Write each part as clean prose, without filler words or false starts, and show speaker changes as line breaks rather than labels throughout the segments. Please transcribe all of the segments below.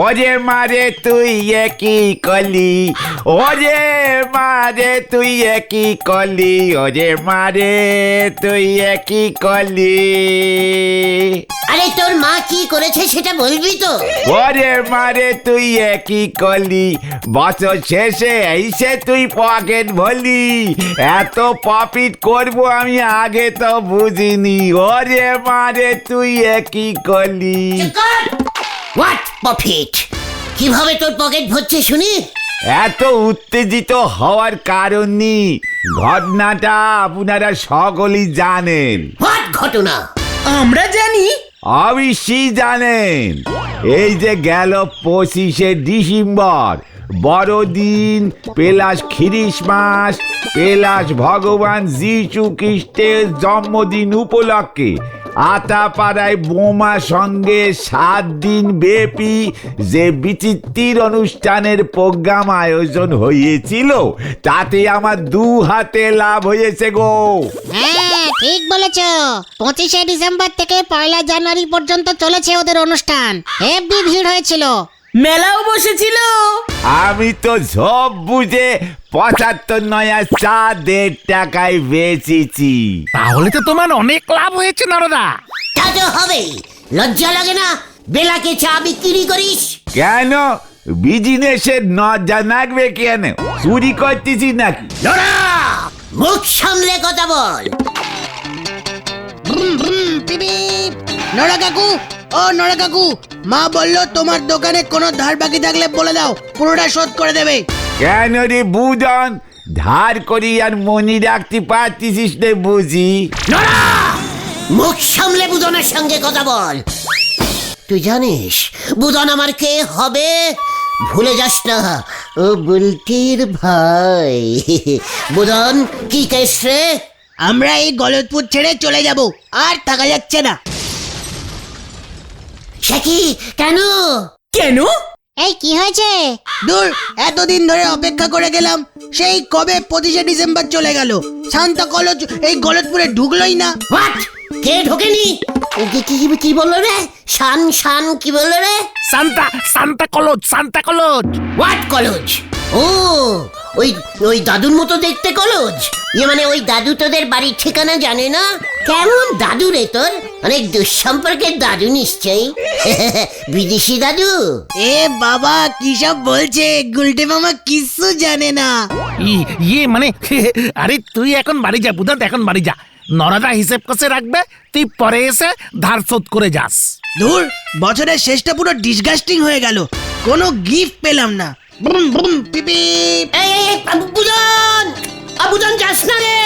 ওরে মারে তুই কি কলি, ওরে মারে তুই কি কলি, ওরে মারে তুই কি কলি।
আরে তোর মা কি করেছে সেটা বলবি তো?
ওরে মারে তুই কি কলি, বছর শেষে এসে তুই পকেট ভরলি, এত প্রফিট করব আমি আগে তো বুঝিনি। ওরে মারে তুই কি কলি।
What profit? কিভাবে তোর পকেট ভরছে শুনি?
এত উত্তেজিত হওয়ার কারণ নেই, ঘটনাটা আপনারা সকলেই জানেন।
হোয়াট ঘটনা?
আমরা জানি।
অবশ্যই জানেন। এই যে গেল 25শে ডিসেম্বর, বড়দিন প্লাস খ্রিস্টমাস প্লাস ভগবান যীশু খ্রিস্টের জন্মদিন উপলক্ষে আতাপাড়ায় বোমা সঙ্গে 7 দিন ব্যাপী যে বিচিত্র অনুষ্ঠানের প্রোগ্রাম আয়োজন হয়েছিল, তাতে আমার 2 হাতে লাভ হয়েছে গো।
হ্যাঁ ঠিক বলেছ। 25শে ডিসেম্বর থেকে 1 জানুয়ারি পর্যন্ত চলেছে ওদের অনুষ্ঠান। হেভি ভিড় হয়েছিল,
মেলাও বসেছিল।
আমি তো সব বুঝে 75 নয়া চা 1.5 টাকায় বেচেছি।
তাহলে তো তোমার অনেক লাভ হয়েছে নরদা।
তা তো হবেই। লজ্জা লাগে না বেলাকে চা বিক্রি করিস?
কেন বিজনেসের নজা নাকবে কেন? চুরি করতেছি নাকি?
নোরা, মুখ সামলে কথা বল।
নড়া কাকু, ও নড়া কাকু, মা বললো তোমার দোকানে কোনো ধার বাকি থাকলে বলে দাও, পুরোটা শোধ করে দেবে।
কেন রে বুদন, ধার করি আর মনি রাখতে পারতিস রে বুঝি?
নোরা, মুখ সামলে বুদনের সঙ্গে কথা বল। তুই জানিস বুদন আমার কে হবে? ভুলে যাস না, ও বুলটির ভাই। বুদন কি কেস রে?
আমরা এই গলতপুর ছেড়ে চলে যাব, আর থাকা যাচ্ছে না।
সে কি? কেন?
কেন?
এই কি হয়েছে?
দূর, এতদিন ধরে অপেক্ষা করে গেলাম, সেই কবে 25শে ডিসেম্বর চলে গেল, শান্তা কলেজ এই গলতপুরে ঢুকলোই না।
হোয়াট? কে ঢোকেনি? কি বললো রে? শান কি বললো রে?
সান্তা কলেজ।
What college? ও, ওই দাদুর মতো দেখতে কলেজ? মানে ওই দাদু তোদের বাড়ির ঠিকানা জানে না? কেমন দাদু রে তোর? অনেক দুঃসম্পর্কের দাদু নিশ্চয়ই। বিদেশি দাদু?
এ বাবা কি সব বলছে, গুলটে মামা কিচ্ছু জানে না।
মানে আরে তুই এখন বাড়ি যা বুধন, এখন বাড়ি যা। নরদা হিসেব কষে রাখবে, তুই পরে এসে ধার শোধ করে যাস।
দূর, বছরের শেষটা পুরো ডিসগাস্টিং হয়ে গেল, কোনো গিফট পেলাম না। বুম বুম পিপি।
এই বুদন যাস না রে।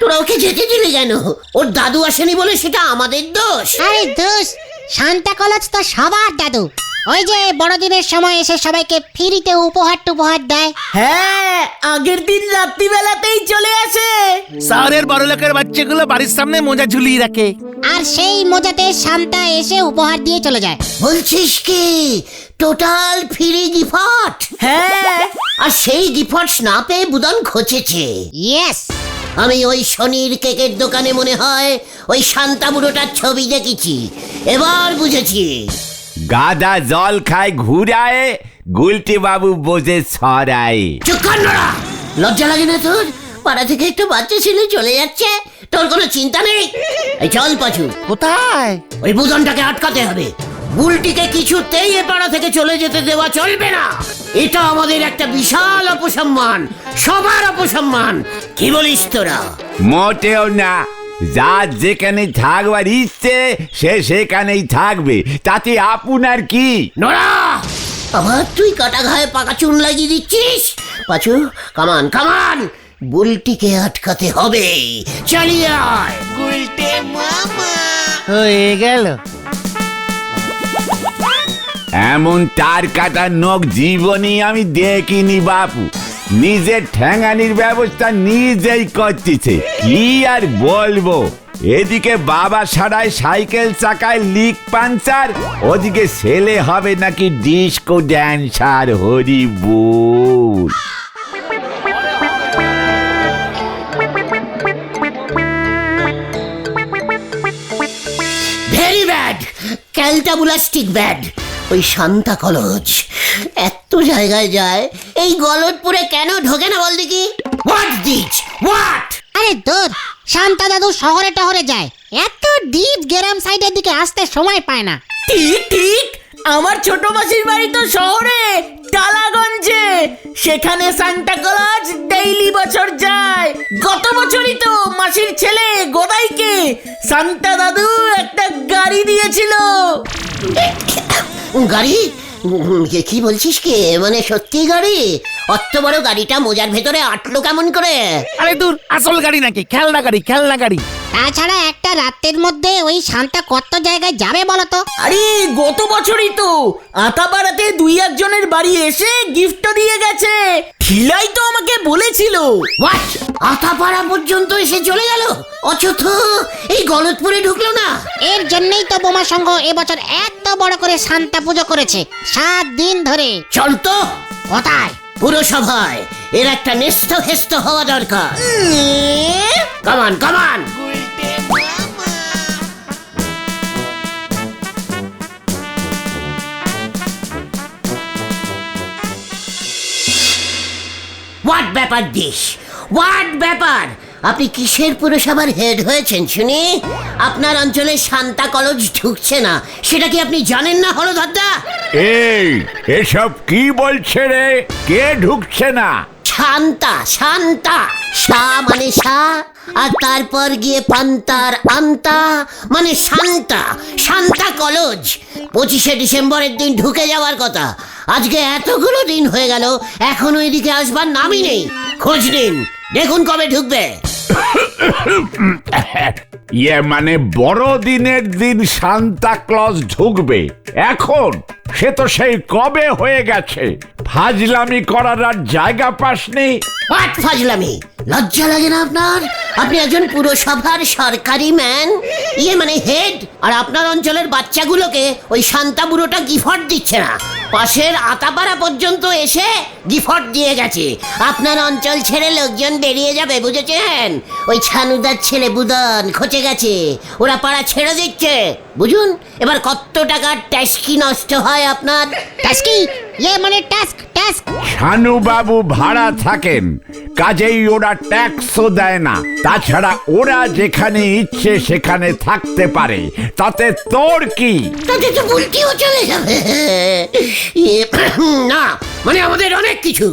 তোরা ওকে যেতে দিলে কেন? ওর দাদু আসেনি বলে সেটা আমাদের দোষ?
আরে দোষ, শান্তা কলেজ তো সবার দাদু। ওই যে বড়দিনের সময় এসে সবাইকে ফ্রিতে উপহার দেয়।
হ্যাঁ, আগের দিন রাত্রিবেলাতেই চলে আসে।
শহরের বড় লোকের বাচ্চাগুলো বাড়ির সামনে মোজা ঝুলিয়ে রাখে,
আর সেই মজাতে শান্তা এসে উপহার দিয়ে চলে যায়।
বলছিস কি টোটাল ফ্রি গিফট?
হ্যাঁ,
আর সেই গিফট না পেয়ে বুদন খচেছে।
ইয়েস।
আমি ওই শনির কেকের দোকানে মনে হয় ওই শান্তা বুড়োটার ছবি দেখেছি, এবার বুঝেছি।
গাদা জল খায় ঘুরায়, গুলটি বাবু বোঝে ছড়ায়।
চুপ কর নোরা, লজ্জা লাগে না তোর? পাড়া থেকে একটু বাচ্চা ছেলে চলে যাচ্ছে, তোর কোনো চিন্তা নেই? এই চল পাচু।
কোথায়?
ওই বুদনটাকে আটকাতে হবে। বুলটিকে কিছুতেই এ পাড়া থেকে চলে যেতে দেওয়া চলবে না। এটা আমাদের একটা বিশাল অপসম্মান, সবার অপসম্মান। কি বলিস তোরা?
মোটেও না, যার যেখানে থাকবার ইচ্ছে সে সেখানেই থাকবে, তাতে আপনার কি?
নোরা, আবার তুই কাটা ঘায়ে পাকা চুন লাগিয়ে দিচ্ছিস? পাচু, কামান, বুলটিকে আটকাতে হবে। চালিয়ে আয়।
হয়ে গেল।
এমন তার কাটা নখ জীবনে আমি দেখিনি বাপু। নিজের ঠ্যাঙানির ব্যবস্থা নিজেই করতেছে, কি আর বলবো। এদিকে বাবা সারায় সাইকেল চাকায় লিক পাঞ্চার, ওদিকে ছেলে হবে নাকি ডিস্কো ড্যান্সার। হরি বল।
Very bad. ব্যাড, ক্যালটাবুলাস্টিক ব্যাড। ওই শান্তা কলেজ এত জায়গায় যায়, এই গলতপুরে কেন ঢোকে না বল দেখি? What this what?
আরে দূর, শান্তা দাদু শহরে টহরে যায়, এত ডিপ গ্রাম সাইডের দিকে আসতে সময় পায় না।
ঠিক ঠিক, আমার ছোট মাসির বাড়ি তো শহরে, টালাগঞ্জে। সেখানে সান্টা ক্লজ ডেইলি বছর যায়। গত বছরই তো মাসির ছেলে গোদাইকে সান্টা দাদু একটা গাড়ি দিয়েছিল।
গাড়ি? কি বলছিস কি? মানে সত্যি গাড়ি? অত বড় গাড়িটা মোজার ভেতরে আটলো কেমন করে?
আরে দূর, আসল গাড়ি নাকি? খেলনা গাড়ি, খেলনা গাড়ি।
তাছাড়া একটা রাতের মধ্যে ওই শান্তা কত জায়গায় যাবে বলতো?
আরে গত বছরই তো আতাপাড়াতে 2-1 বাড়ি এসে গিফট দিয়ে গেছে। ঠিলাই তো আমাকে বলেছিল।
হোয়াট? আতাপাড়া পর্যন্ত এসে চলে গেল? অচথ এই গলতপুরে ঢুকলো না?
এর জন্যই তো বোমা সংঘ এবছর এত বড় করে শান্তা পুজো করেছে 7 দিন ধরে।
চল তো
কোথায়?
পুরসভায়। এর একটা নেস্ত হেস্ত হওয়া দরকার। কামান কামান। হোয়াট ব্যাপার দিস? হোয়াট ব্যাপার? আপনি কিসের পুরসভার হেড হয়েছেন শুনি? আপনার অঞ্চলে শান্তা কলেজ ঢুকছে না, সেটা কি আপনি জানেন না হলধরদা?
এই এসব কি বলছে রে? কে ঢুকছে না?
শান্তা, শান্তা। শা মানে শা, আর তারপর গিয়ে পান্তার আন্তা মানে শান্তা। শান্তা কলেজ 25শে ডিসেম্বরের দিন ঢুকে যাওয়ার কথা। আজকে এতগুলো দিন হয়ে গেল, এখন ওইদিকে আসবার নামই নেই। খোঁজ নিন, দেখুন কবে ঢুকবে।
ইয়ে মানে বড়দিনের দিন সান্তা ক্লজ ঢুকবে এখন? সে তো সেই কবে হয়ে গেছে। ফাজলামি করার আর জায়গা পাসনি।
হোয়াট ফাজলামি? লজ্জা লাগে না আপনার? আপনি একজন পুরসভার সরকারি ম্যান, ইয়ে মানে হেড, আর আপনার অঞ্চলের বাচ্চাগুলোকে ওই শান্তা বুড়োটা গিফট দিচ্ছে না। পাশের আতাপাড়া পর্যন্ত এসে গিফট দিয়ে গেছে। আপনার অঞ্চল ছেড়ে লোকজন বেরিয়ে যাবে, বুঝেছেন? ওই ছানুদার ছেলে বুদন খচে গেছে, ওরা পাড়া ছেড়ে দিচ্ছে। বুঝুন এবার কত টাকার ট্যাক্সি নষ্ট হয় আপনার।
টাস্কি? ইয়ে মানে টাস্ক, টাস্ক।
শানু বাবু ভাড়া থাকেন, কাজেই ওরা ট্যাক্সও দেয় না। তাছাড়া ওরা যেখানে ইচ্ছে সেখানে থাকতে পারে, তাতে তোর কি?
তাতে তো উল্টিও চলে যাবে। না মানে আমাদের অনেক কিছু।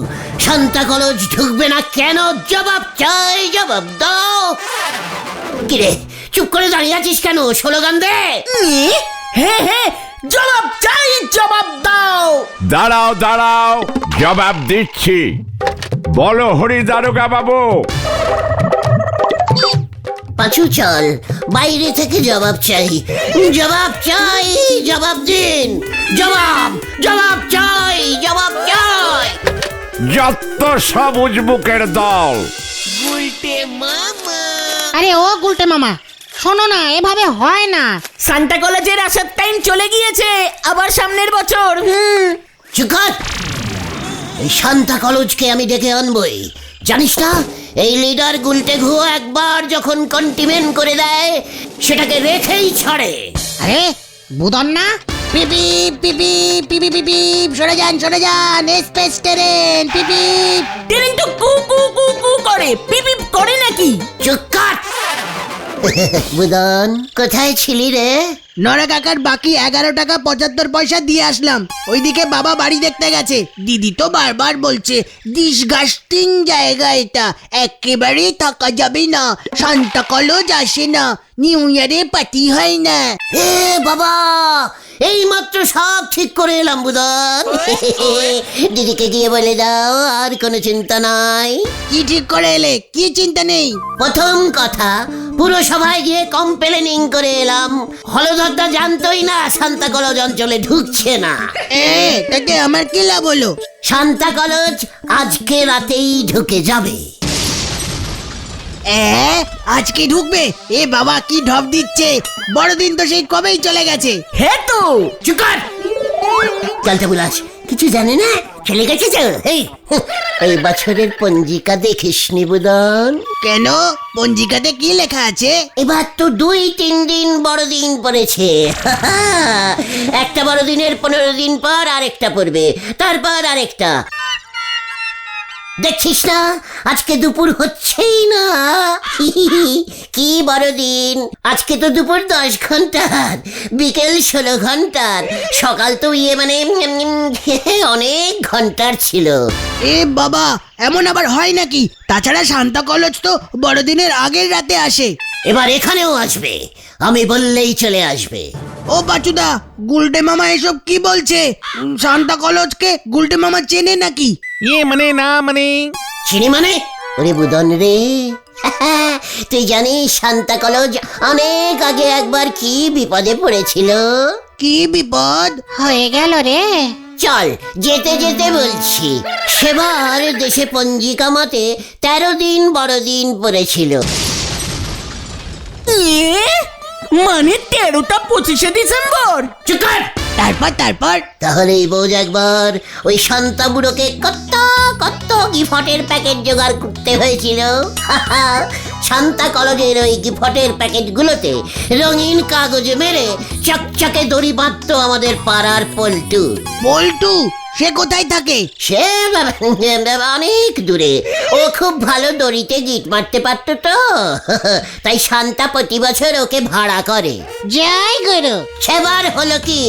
শান্তা কলেজ ঢুকবে না কেন? জবাব চাই, জবাব দাও। কিরে চুপ করে দাঁড়িয়ে আছিস কেন? স্লোগান দে।
হ্যাঁ হ্যাঁ, জবাব চাই, জবাব দাও।
দাঁড়াও দাঁড়াও, জবাব দিচ্ছি। বলো হরি দারোগা বাবু।
পাঁচু চল, বাইরে থেকে জবাব চাই। জবাব চাই, জবাব দিন। জবাব, জবাব চাই, জবাব চাই।
যত সবুজ বুকের দল।
আরে ও গুলটে মামা, শোনো না, এভাবে হয় না।
সান্টা কলেজের আসার টাইম চলে গিয়েছে, আবার সামনের বছর।
চুপ কর। এই শান্তা কলেজকে আমি ডেকে আনবই, জানিস না? এই লিডার গুলটে ঘুয়ো একবার যখন কন্টিমেন্ট করে দেয়, সেটাকে রেখেই ছাড়ে।
আরে বুদন না?
পিপি পিপি পিপি পিপি, সরে যান সরে যান, এক্সপ্রেস ট্রেন পিপি।
ট্রেন তো কু কু কু কু করে, পিপ করে নাকি?
চুপ কর। বুদন কোথায় ছিলি রে?
নরা কাকার বাকি 11 টাকা 75 পয়সা দিয়ে আসলাম। ওইদিকে বাবা বাড়ি দেখতে গেছে। দিদি তো বারবার বলছে ডিসগাস্টিং জায়গা এটা, একেবারে থাকা যাবে না, শান্তা কলেজ আসে না, নিউ ইয়ারে পার্টি হয় না।
এ বাবা, এই মাত্র সব ঠিক করে এলাম বুদন। দিদিকে গিয়ে বলে দাও আর কোনো চিন্তা নাই।
কি ঠিক করে এলে? কি চিন্তা নেই?
প্রথম কথা, পুরসভায় গিয়ে কমপ্লেনিং করে এলাম। হলধরদা জানতোই না শান্তা কলেজ অঞ্চলে ঢুকছে না।
তাতে আমার কি লাভ হলো?
শান্তা কলেজ আজকে রাতেই ঢুকে যাবে।
আজকে ঢুকবে? এ বাবা কি ঢপ দিচ্ছে, বড়দিন তো সেই কবেই চলে গেছে।
হ্যাঁ তো।
চুপ কর। চলতে বুলাস কিছু জানে না, চলে গেছে তো এই বছরের পঞ্জিকা দেখিসনি বুদন?
কেন পঞ্জিকাতে কি লেখা আছে?
এবার তো 2-3 দিন বড়দিন পড়েছে। একটা বড়দিনের 15 দিন পর আরেকটা পড়বে, তারপর আরেকটা। দেখছিস না আজকে দুপুর হচ্ছেই না। কি বড়দিন! আজকে তো দুপুর 10 ঘন্টার, বিকেল 16 ঘন্টার, সকাল তো অনেক ঘন্টার ছিল।
এ বাবা, এমন আবার হয় নাকি? তাছাড়া সান্তা কলজ তো বড়দিনের আগের রাতে আসে।
এবার এখানেও আসবে, আমি বললেই চলে আসবে।
ও বাচুদা, গুলটে মামা এসব কি বলছে? সান্তা কলজকে গুলটে মামা চেনে নাকি?
চিনি মানে? ওরে বুদন রে, তুই জানিস সান্তা কলজ অনেক আগে একবার কি বিপদে পড়েছিল?
কি বিপদ
হয়ে গেল রে?
চল যেতে যেতে বলছি। সেবার দেশে পঞ্জিকা মতে 13 দিন বড়দিন পড়েছিল।
মানে 13টা 25শে ডিসেম্বর?
চুপ কর!
তারপর
তাহলেই বোঝ একবার ওই শান্তা বুড়োকে কত কত গিফটের প্যাকেট জোগাড় করতে হয়েছিল। শান্তা কলেজের ওই গিফটের প্যাকেটগুলোতে রঙিন কাগজ মেরে চকচকে দড়ি বাঁধতো আমাদের পাড়ার পল্টু।
বল্টু সে কোথায় থাকে?
সে অনেক দূরে। ও খুব ভালো দড়িতে গিট মারতে পারতো তো, তাই শান্তা প্রতি বছর ওকে ভাড়া করে।
জয় গুরু।
সেবার হলো কি,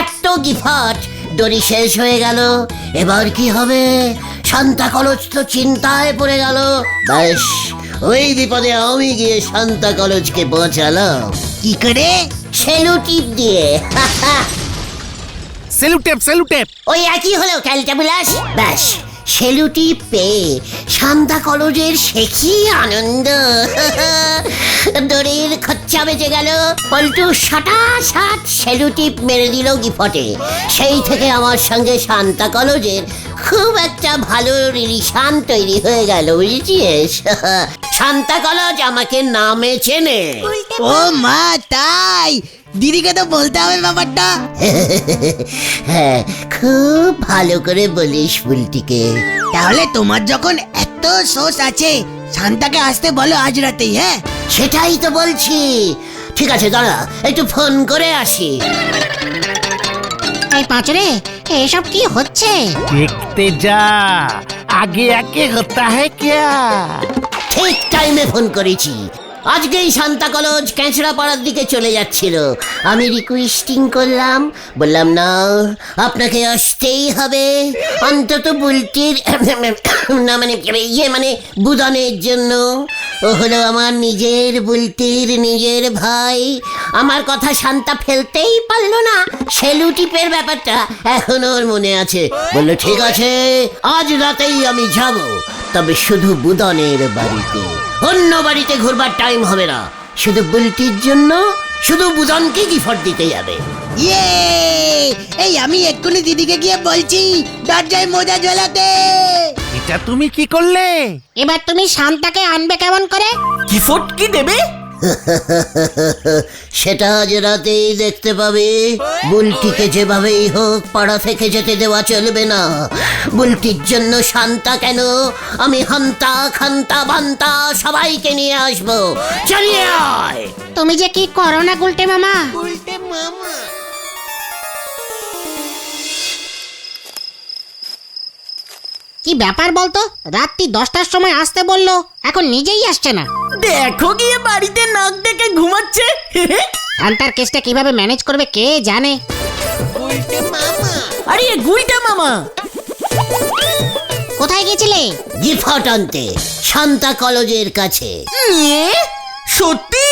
এত গিফট দড়ি শেষ হয়ে গেল। এবার কি হবে? শান্তা কলেজ তো চিন্তায় পড়ে গেল। ব্যাস ওই বিপদে আমি গিয়ে শান্তা কলেজকে বাঁচালাম।
কি করে?
সেলু টিপ দিয়ে।
সেলুটেপ।
ওই একই হলো ক্যালটা বিলাস। ব্যাস সেলুটি পেয়ে শান্তা কলেজের সে কি আনন্দ! দড়ির খরচা বেঁচে গেল। পল্টু সাট সেলুটিপ মেরে দিল গিফটে। সেই থেকে আমার সঙ্গে শান্তা কলেজের খুব একটা ভালো রিলেশন তৈরি হয়ে গেল, বুঝেছিস? শান্তা কলেজ আমাকে নামে চেনে।
ও মা, তাই? দিদিকে তো বলতে হবে ব্যাপারটা।
হ্যাঁ, খুব ভালো করে বলিস বুলটিকে।
তাহলে তোমার যখন এত সোর্স আছে, শান্তাকে আসতে বলো আজ রাতেই। হ্যাঁ,
সেটাই তো বলছি। ঠিক আছে, দাঁড়া একটু ফোন করে আসি।
এই পাঁচরে, এসব কি হচ্ছে?
দেখতে যা, আগে আগে হতা হ্যায় ক্যা?
ঠিক টাইমে ফোন করেছি। আজকেই শান্তা কলেজ ক্যাঁচড়া পাড়ার দিকে চলে যাচ্ছিল। আমি রিকোয়েস্টিং করলাম, বললাম না আপনাকে আসতেই হবে, অন্তত বুলটির না মানে বুদনের জন্য। ও হলো আমার নিজের বুলটির নিজের ভাই। আমার কথা শান্তা ফেলতেই পারলো না। সেলু টিপের ব্যাপারটা এখনো ওর মনে আছে। বললো ঠিক আছে, আজ রাতেই আমি যাব, তবে শুধু বুদনের বাড়িতে, অন্য বাড়িতে ঘুরবার টাইম হবে না। শুধু বুলটির জন্য, শুধু বুদনকে গিফট দিতে যাবে।
ইয়ে, এই আমি এক্ষুনি দিদিকে গিয়ে বলছি দরজায় মোজা ঝোলাতে।
এটা তুমি কি করলে?
এবার তুমি শান্তাকে আনবে কেমন করে?
গিফট কি দেবে?
সেটা আজ রাতেই দেখতে পাবে। বুলটিকে যেভাবেই হোক পাড়া থেকে যেতে দেওয়া চলবে না। বুলটির জন্য শান্তা কেন, আমি হান্তা খান্তা বান্তা সবাইকে নিয়ে আসবো। চলিয়ে আয়।
তুমি যে কি করো না গুলটে মামা। কি ব্যাপার বলতো? রাত্রি 10টার সময় আসতে বললো, এখন নিজেই আসছে না।
দেখো গিয়ে বাড়িতে নাক ডেকে ঘুমাচ্ছে।
শান্তার কেসটা কিভাবে ম্যানেজ করবে কে জানে।
আরে গুলটা মামা,
কোথায় গেছিলে?
গিফট আনতে শান্তা কলেজের কাছে।
সত্যি?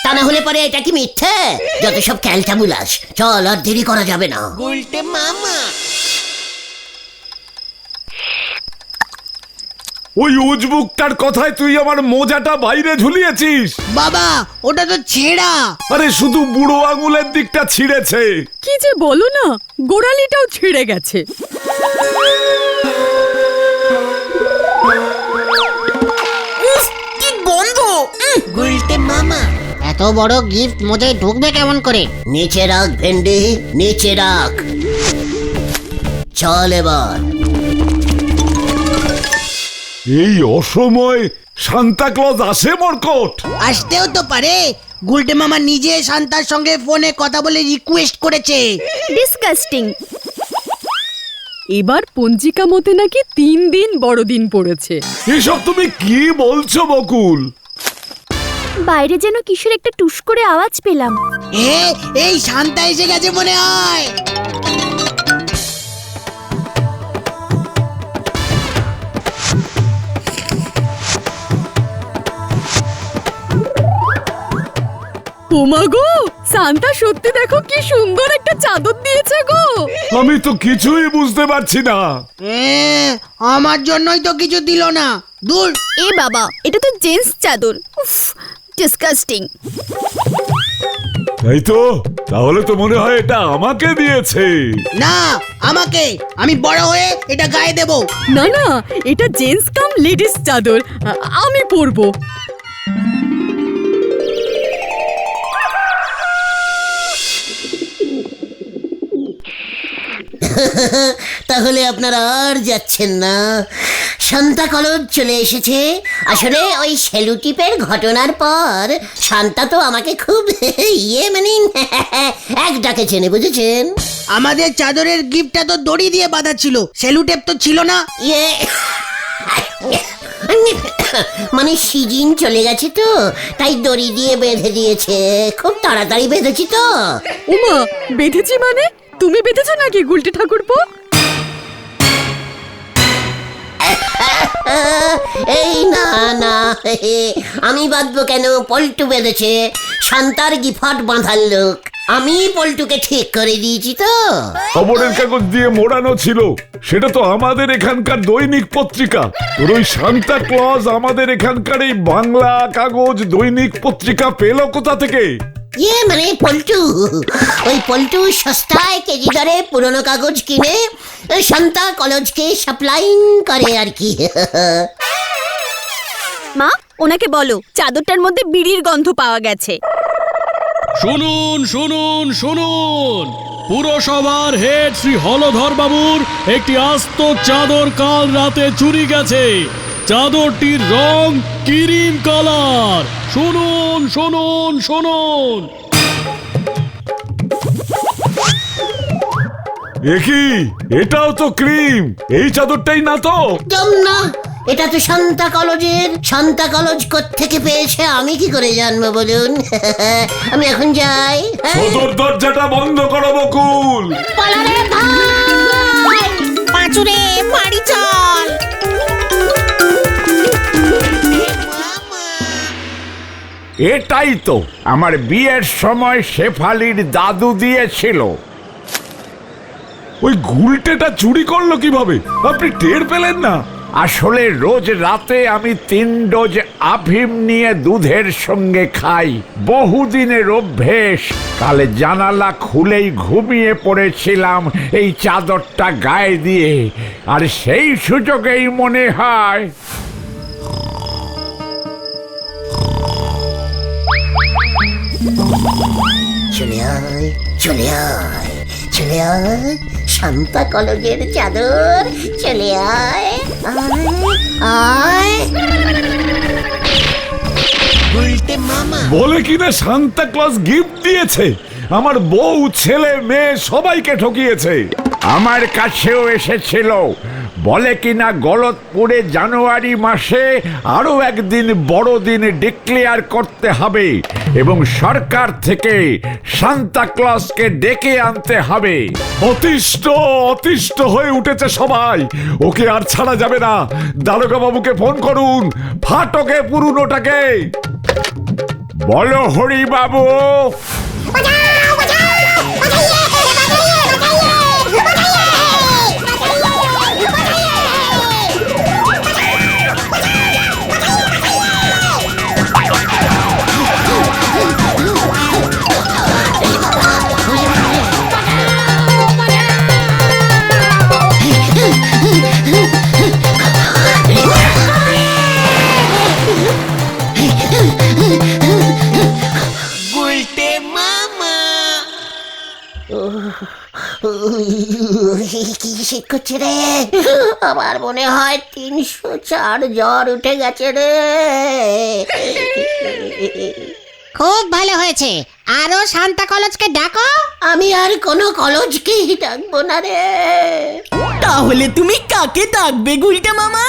তা না হলে পরে এটা কি মিথ্যে? যত সব ক্যালটা বুলাস। চল, আর দেরি করা যাবে না।
ওই উজবুকটার কথায় তুই আমার মোজাটা বাইরে ঝুলিয়েছিস।
বাবা, ওটা তো ছেঁড়া।
আরে শুধু বুড়ো আঙুলের দিকটা ছিঁড়েছে।
কি যে বলো না, গোড়ালিটাও ছিঁড়ে গেছে।
উফ, কি গন্ধ!
এত বড় গিফট মোজায় ঢুকবে কেমন করে?
নিচে রাখ ভেন্ডি, নিচে রাখ। চল এবার।
এই অসময় সান্তা ক্লজ আসে মরকট?
আসতেও তো পারে। গুলটে মামা নিজে শান্তার সঙ্গে ফোনে কথা বলে রিকোয়েস্ট করেছে।
ডিসকাস্টিং। এবার পঞ্জিকা মতে নাকি 3 দিন বড়দিন পড়েছে।
এসব তুমি কি বলছো বকুল?
বাইরে যেন কিসের একটা টুস করে আওয়াজ পেলাম।
এই শান্তা এসে গেছে মনে হয়।
ওমা গো, সান্তা সত্যি দেখো কি সুন্দর একটা চাদর দিয়েছে গো।
আমি তো কিছুই বুঝতে পারছি না।
আমার জন্যই তো কিছু দিল না। দূর।
এ বাবা, এটা তো জেন্টস চাদর। উফ, ডিসকাস্টিং।
তাই তো, তাহলে তো মনে হয় এটা আমাকে দিয়েছে।
না, আমাকে। আমি বড় হয়ে এটা গায়ে দেব।
না না, এটা জেন্টস কাম লেডিস চাদর, আমি পরবো।
তাহলে আপনারা আর যাচ্ছেন না? শান্তা কলেজ চলে এসেছে। আসলে ওই সেলুটিপের ঘটনার পর শান্তা তো আমাকে খুব এক ডাকে চেনে, বুঝেছেন?
আমাদের চাদরের গিফটটা তো দড়ি দিয়ে বাঁধা ছিল, সেলুটেপ তো ছিল না।
মানে সিজন চলে গেছে তো, তাই দড়ি দিয়ে বেঁধে দিয়েছে। খুব তাড়াতাড়ি বেঁধেছি তো।
ওমা, বেঁধেছি মানে? তুমি বেঁধেছো নাকি গুলটে ঠাকুরপো?
এই না না, আমি বাঁধবো কেন? পল্টু বেঁধেছে, শান্তার গিফট বাঁধার লোক। আমি পল্টুকে ঠিক করে দিয়েছি তো।
খবরের কাগজ দিয়ে মোড়ানো ছিল, সেটা তো আমাদের এখানকার দৈনিক পত্রিকা। তোর ওই সান্তা ক্লজ আমাদের এখানকার এই বাংলা কাগজ দৈনিক পত্রিকা পেল কোথা থেকে?
মানে পল্টু, ওই পল্টু সস্তায় কেজি দরে পুরনো কাগজ কিনে শান্তা কলেজকে সাপ্লাইং করে আর কি।
মা, ওনাকে বলো চাদরটার মধ্যে বিড়ির গন্ধ পাওয়া গেছে।
শুনুন শুনুন শুনুন, পুরসভার হেড শ্রী হলধর বাবুর একটি আস্ত চাদর কাল রাতে চুরি গেছে। চাদরটির রং ক্রিম কালার। শুনুন শুনুন শুনুন।
একই, এটাও তো ক্রিম। এই চাদরটাই না তো?
একদম না, এটা তো শান্তা কলেজের। শান্তা কলেজ কোত্থেকে পেয়েছে আমি কি করে জানবো বলুন? আমি এখন যাই।
সদর দরজাটা বন্ধ করো বকুল।
পালারে ভাই,
পাঁচুরে বাড়ি চল।
এটাই তো আমার বিয়ের সময় শেফালির দাদু দিয়েছিল।
ওই গুলটেটা চুরি করলো কিভাবে? আপনি টের পেলেন না?
আসলে রোজ রাতে আমি 3 ডোজ আফিম নিয়ে দুধের সঙ্গে খাই, বহুদিনের অভ্যেস। কালে জানালা খুলেই ঘুমিয়ে পড়েছিলাম এই চাদরটা গায়ে দিয়ে, আর সেই সুযোগেই মনে হয়
চলে আয়, চলে আয়, চলে আয়, শান্তা কলেজের চাদর। চলে আয়, আয়, আয়।
বলে কিনা সান্তা ক্লজ গিফট দিয়েছে। আমার বউ, ছেলে, মেয়ে সবাইকে ঠকিয়েছে।
আমার কাছেও এসেছিল, বলে কিনা গলতপুরে জানুয়ারি মাসে আরো একদিন বড়দিন ডিক্লেয়ার করতে হবে এবং সরকার থেকে সান্তা ক্লজকে ডেকে আনতে হবে।
অতিষ্ঠ অতিষ্ঠ হয়ে উঠেছে সবাই। ওকে আর ছাড়া যাবে না। দারোগা বাবুকে ফোন করুন, ফাটকে পুরনোটাকে।
বলো হরি বাবু।
কি শীত করছে রে, আমার মনে হয় 304 জ্বর উঠে গেছে রে।
খুব ভালো হয়েছে, আরো সান্তা কলেজকে ডাকো।
আমি আর কোনো কলেজকেই ডাকবো না রে।
তাহলে তুমি কাকে ডাকবে গুলটে মামা?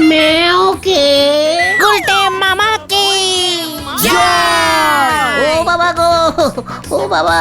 মেওকে।
গুলটে মামাকে।
ও বাবা গো, ও বাবা।